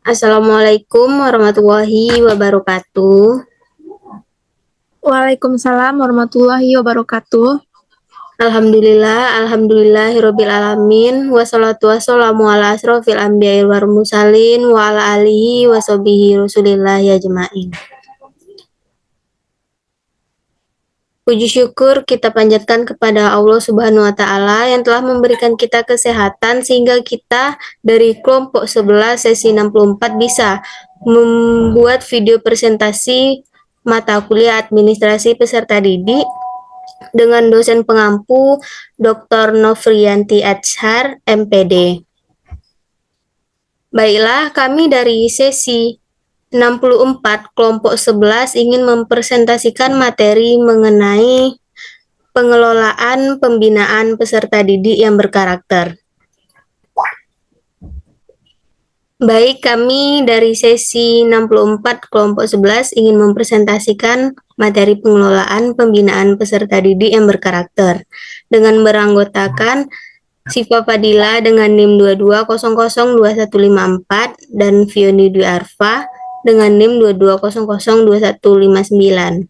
Assalamualaikum warahmatullahi wabarakatuh. Waalaikumsalam warahmatullahi wabarakatuh. Alhamdulillahirabbil alamin. Wassalatu wassalamu ala asrofil anbiya'i wal mursalin wa ala alihi wa sahbihi Rasulillah ajmain. Puji syukur kita panjatkan kepada Allah Subhanahu wa taala yang telah memberikan kita kesehatan sehingga kita dari kelompok 11 sesi 64 bisa membuat video presentasi mata kuliah administrasi peserta didik dengan dosen pengampu Dr. Novrianti Adshar, MPD. Baiklah, kami dari sesi 64 kelompok 11 ingin mempresentasikan materi mengenai pengelolaan pembinaan peserta didik yang berkarakter. Baik, kami dari sesi 64 kelompok 11 ingin mempresentasikan materi pengelolaan pembinaan peserta didik yang berkarakter dengan beranggotakan Siva Fadila dengan NIM 22002154 dan Fioni Dwi Arfa dengan NIM 22002159.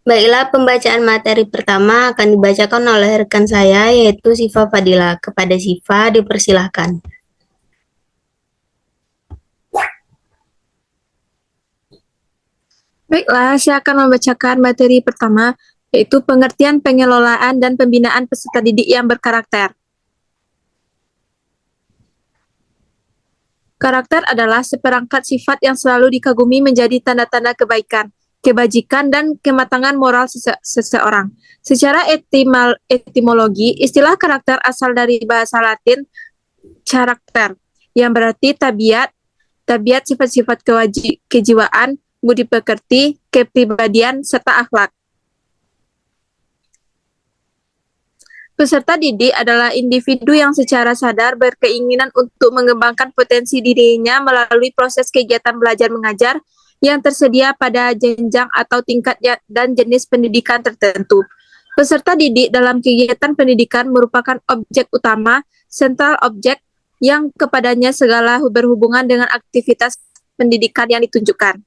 Baiklah, pembacaan materi pertama akan dibacakan oleh rekan saya yaitu Siva Fadila. Kepada Siva dipersilahkan. Baiklah, saya akan membacakan materi pertama, yaitu pengertian pengelolaan dan pembinaan peserta didik yang berkarakter. Karakter adalah seperangkat sifat yang selalu dikagumi menjadi tanda-tanda kebaikan, kebajikan, dan kematangan moral seseorang. Secara etimologi, istilah karakter asal dari bahasa Latin charakter, yang berarti tabiat, sifat-sifat kejiwaan, budi pekerti, kepribadian, serta akhlak. Peserta didik adalah individu yang secara sadar berkeinginan untuk mengembangkan potensi dirinya melalui proses kegiatan belajar mengajar yang tersedia pada jenjang atau tingkat dan jenis pendidikan tertentu. Peserta didik dalam kegiatan pendidikan merupakan objek utama, sentral objek, yang kepadanya segala berhubungan dengan aktivitas pendidikan yang ditunjukkan.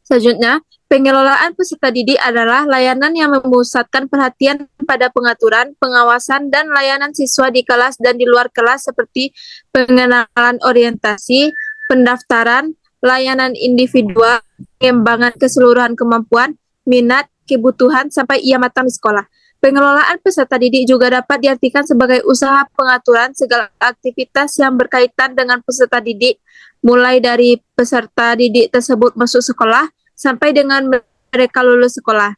Selanjutnya, pengelolaan peserta didik adalah layanan yang memusatkan perhatian pada pengaturan, pengawasan, dan layanan siswa di kelas dan di luar kelas seperti pengenalan orientasi, pendaftaran, layanan individual, pengembangan keseluruhan kemampuan, minat, kebutuhan, sampai ia matang di sekolah. Pengelolaan peserta didik juga dapat diartikan sebagai usaha pengaturan segala aktivitas yang berkaitan dengan peserta didik, mulai dari peserta didik tersebut masuk sekolah, sampai dengan mereka lulus sekolah.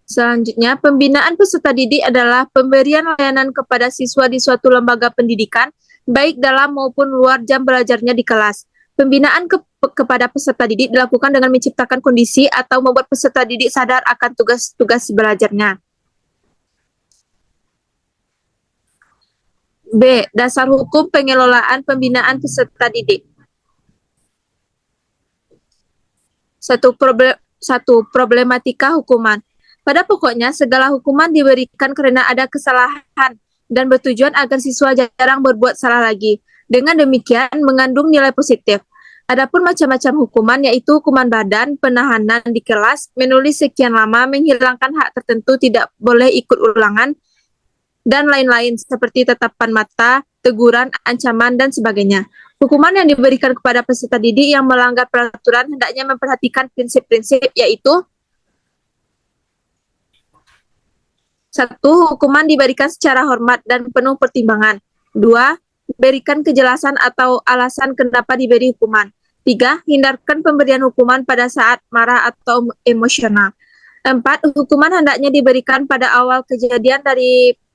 Selanjutnya, pembinaan peserta didik adalah pemberian layanan kepada siswa di suatu lembaga pendidikan, baik dalam maupun luar jam belajarnya di kelas. Pembinaan kepada peserta didik dilakukan dengan menciptakan kondisi atau membuat peserta didik sadar akan tugas-tugas belajarnya. B. Dasar hukum pengelolaan pembinaan peserta didik. Satu, problematika hukuman. Pada pokoknya, segala hukuman diberikan karena ada kesalahan dan bertujuan agar siswa jarang berbuat salah lagi. Dengan demikian, mengandung nilai positif. Adapun macam-macam hukuman, yaitu hukuman badan, penahanan di kelas, menulis sekian lama, menghilangkan hak tertentu, tidak boleh ikut ulangan, dan lain-lain seperti tatapan mata, teguran, ancaman, dan sebagainya. Hukuman yang diberikan kepada peserta didik yang melanggar peraturan hendaknya memperhatikan prinsip-prinsip, yaitu: 1. Hukuman diberikan secara hormat dan penuh pertimbangan. 2. Berikan kejelasan atau alasan kenapa diberi hukuman. 3. Hindarkan pemberian hukuman pada saat marah atau emosional. 4. Hukuman hendaknya diberikan pada awal kejadian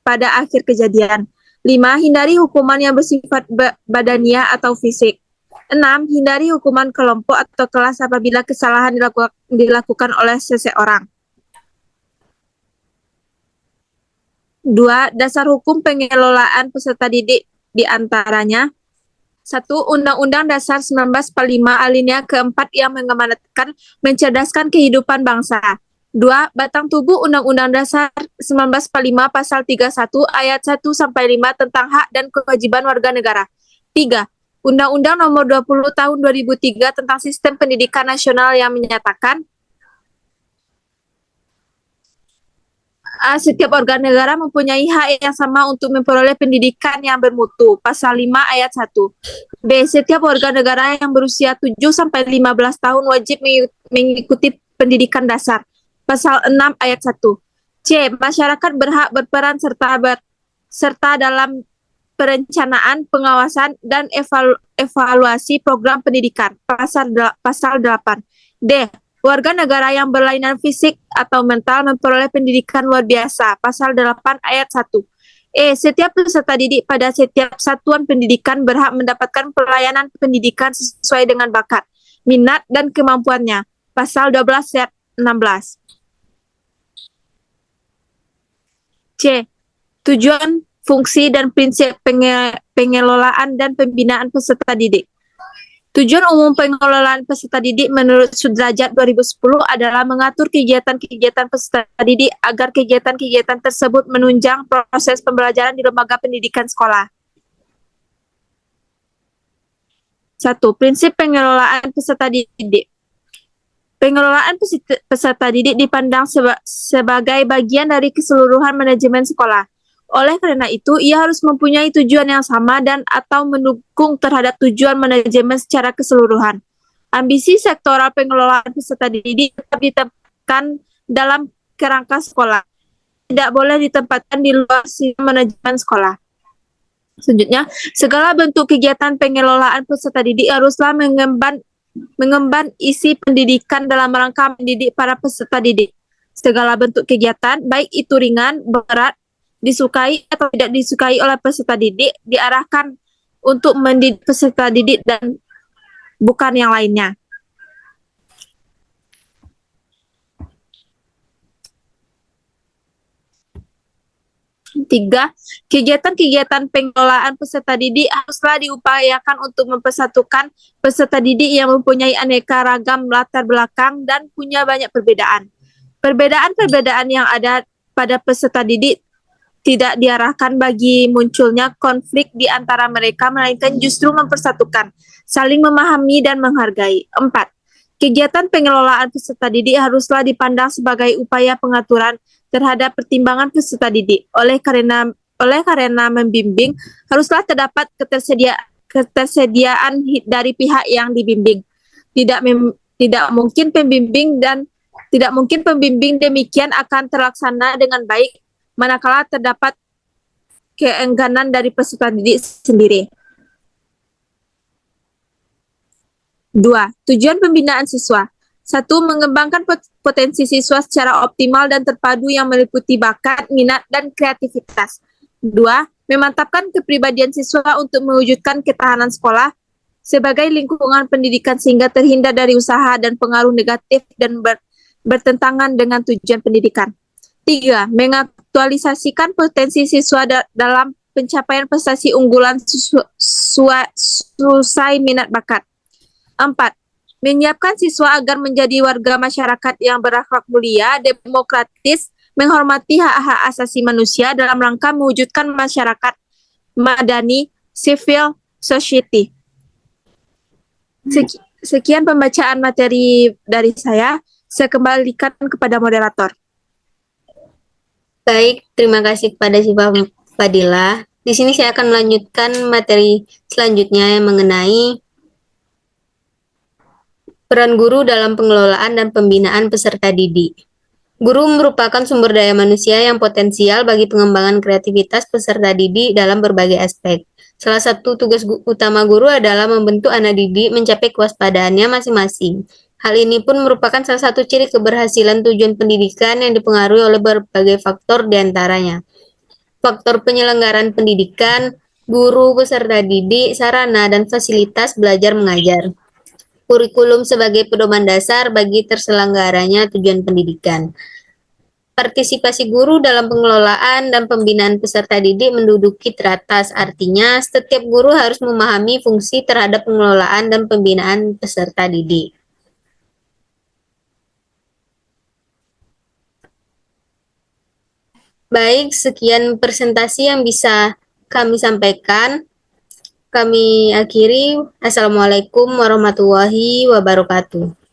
pada akhir kejadian. 5. Hindari hukuman yang bersifat badaniah atau fisik. 6. Hindari hukuman kelompok atau kelas apabila kesalahan dilakukan oleh seseorang. 2. Dasar hukum pengelolaan peserta didik diantaranya: 1. Undang-Undang Dasar 1945 alinea keempat yang mengamanatkan mencerdaskan kehidupan bangsa. 2. Batang tubuh Undang-Undang Dasar 1945 Pasal 31 Ayat 1 sampai 5 tentang hak dan kewajiban warga negara. 3. Undang-Undang Nomor 20 Tahun 2003 tentang Sistem Pendidikan Nasional yang menyatakan setiap warga negara mempunyai hak yang sama untuk memperoleh pendidikan yang bermutu. Pasal 5 ayat 1. B. Setiap warga negara yang berusia 7 sampai 15 tahun wajib mengikuti pendidikan dasar. Pasal 6 ayat 1. C. Masyarakat berhak berperan serta dalam perencanaan, pengawasan, dan evaluasi program pendidikan. Pasal 8. D. Warga negara yang berlainan fisik atau mental memperoleh pendidikan luar biasa. Pasal 8 ayat 1. Setiap peserta didik pada setiap satuan pendidikan berhak mendapatkan pelayanan pendidikan sesuai dengan bakat, minat, dan kemampuannya. Pasal 12 ayat 16. C. Tujuan, fungsi, dan prinsip pengelolaan dan pembinaan peserta didik. Tujuan umum pengelolaan peserta didik menurut Sudrajat 2010 adalah mengatur kegiatan-kegiatan peserta didik agar kegiatan-kegiatan tersebut menunjang proses pembelajaran di lembaga pendidikan sekolah. 1. Prinsip pengelolaan peserta didik. Pengelolaan peserta didik dipandang sebagai bagian dari keseluruhan manajemen sekolah. Oleh karena itu, ia harus mempunyai tujuan yang sama dan atau mendukung terhadap tujuan manajemen secara keseluruhan. Ambisi sektoral pengelolaan peserta didik tetap ditempatkan dalam kerangka sekolah. Tidak boleh ditempatkan di luar sistem manajemen sekolah. Selanjutnya, segala bentuk kegiatan pengelolaan peserta didik haruslah mengemban isi pendidikan dalam rangka mendidik para peserta didik. Segala bentuk kegiatan, baik itu ringan, berat, disukai atau tidak disukai oleh peserta didik, diarahkan untuk mendidik peserta didik dan bukan yang lainnya. Tiga, kegiatan-kegiatan pengelolaan peserta didik haruslah diupayakan untuk mempersatukan peserta didik yang mempunyai aneka ragam latar belakang dan punya banyak perbedaan. Perbedaan-perbedaan yang ada pada peserta didik tidak diarahkan bagi munculnya konflik di antara mereka, melainkan justru mempersatukan, saling memahami dan menghargai. 4. Kegiatan pengelolaan peserta didik haruslah dipandang sebagai upaya pengaturan terhadap pertimbangan peserta didik. Oleh karena membimbing, haruslah terdapat ketersediaan dari pihak yang dibimbing. Tidak mungkin pembimbing demikian akan terlaksana dengan baik manakala terdapat keengganan dari peserta didik sendiri. 2. Tujuan pembinaan siswa. 1. Mengembangkan potensi siswa secara optimal dan terpadu yang meliputi bakat, minat, dan kreativitas. 2. Memantapkan kepribadian siswa untuk mewujudkan ketahanan sekolah sebagai lingkungan pendidikan sehingga terhindar dari usaha dan pengaruh negatif dan bertentangan dengan tujuan pendidikan. 3. Mengaktualisasikan potensi siswa dalam pencapaian prestasi unggulan sesuai minat bakat. 4. Menyiapkan siswa agar menjadi warga masyarakat yang berakhlak mulia, demokratis, menghormati hak-hak asasi manusia dalam rangka mewujudkan masyarakat madani, civil society. Sekian pembacaan materi dari saya kembalikan kepada moderator. Baik, terima kasih kepada Syifa Fadila. Di sini saya akan melanjutkan materi selanjutnya yang mengenai peran guru dalam pengelolaan dan pembinaan peserta didik. Guru merupakan sumber daya manusia yang potensial bagi pengembangan kreativitas peserta didik dalam berbagai aspek. Salah satu tugas utama guru adalah membentuk anak didik mencapai kewaspadaannya masing-masing. Hal ini pun merupakan salah satu ciri keberhasilan tujuan pendidikan yang dipengaruhi oleh berbagai faktor diantaranya. Faktor penyelenggaraan pendidikan, guru, peserta didik, sarana, dan fasilitas belajar mengajar. Kurikulum sebagai pedoman dasar bagi terselenggaranya tujuan pendidikan. Partisipasi guru dalam pengelolaan dan pembinaan peserta didik menduduki teratas, artinya setiap guru harus memahami fungsi terhadap pengelolaan dan pembinaan peserta didik. Baik, sekian presentasi yang bisa kami sampaikan. Kami akhiri. Assalamualaikum warahmatullahi wabarakatuh.